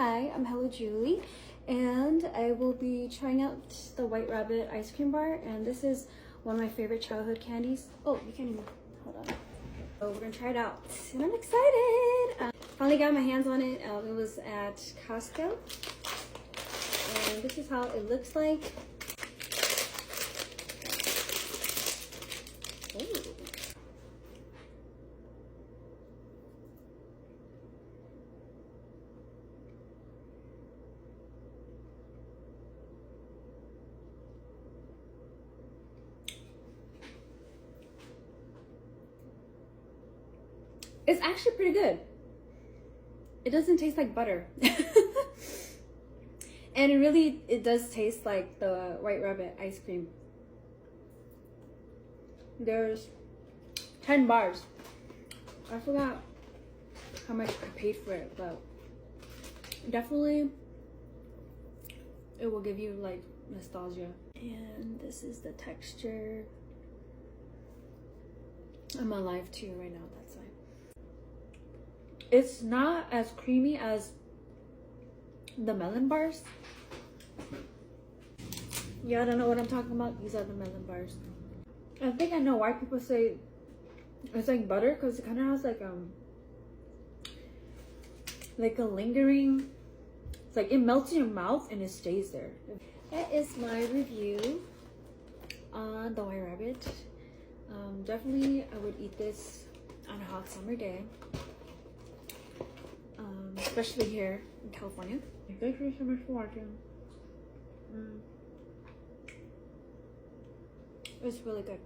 Hi, I'm Hello Julie, and I will be trying out the White Rabbit ice cream bar, and this is one of my favorite childhood candies. Oh, you can't even, hold on. So we're gonna try it out, and I'm excited! Finally got my hands on it. It was at Costco, and this is how it looks like. Ooh. It's actually pretty good. It doesn't taste like butter. And it does taste like the White Rabbit ice cream. There's 10 bars. I forgot how much I paid for it, but definitely it will give you like nostalgia. And this is the texture. I'm alive too right now, that's why. It's not as creamy as the melon bars. Yeah, I don't know what I'm talking about. These are the melon bars. I think I know why people say it's like butter, because it kind of has like a lingering, it's like it melts in your mouth and it stays there. That is my review on the White Rabbit. Definitely I would eat this on a hot summer day, especially here in California. Thank you so much for watching. It's really good.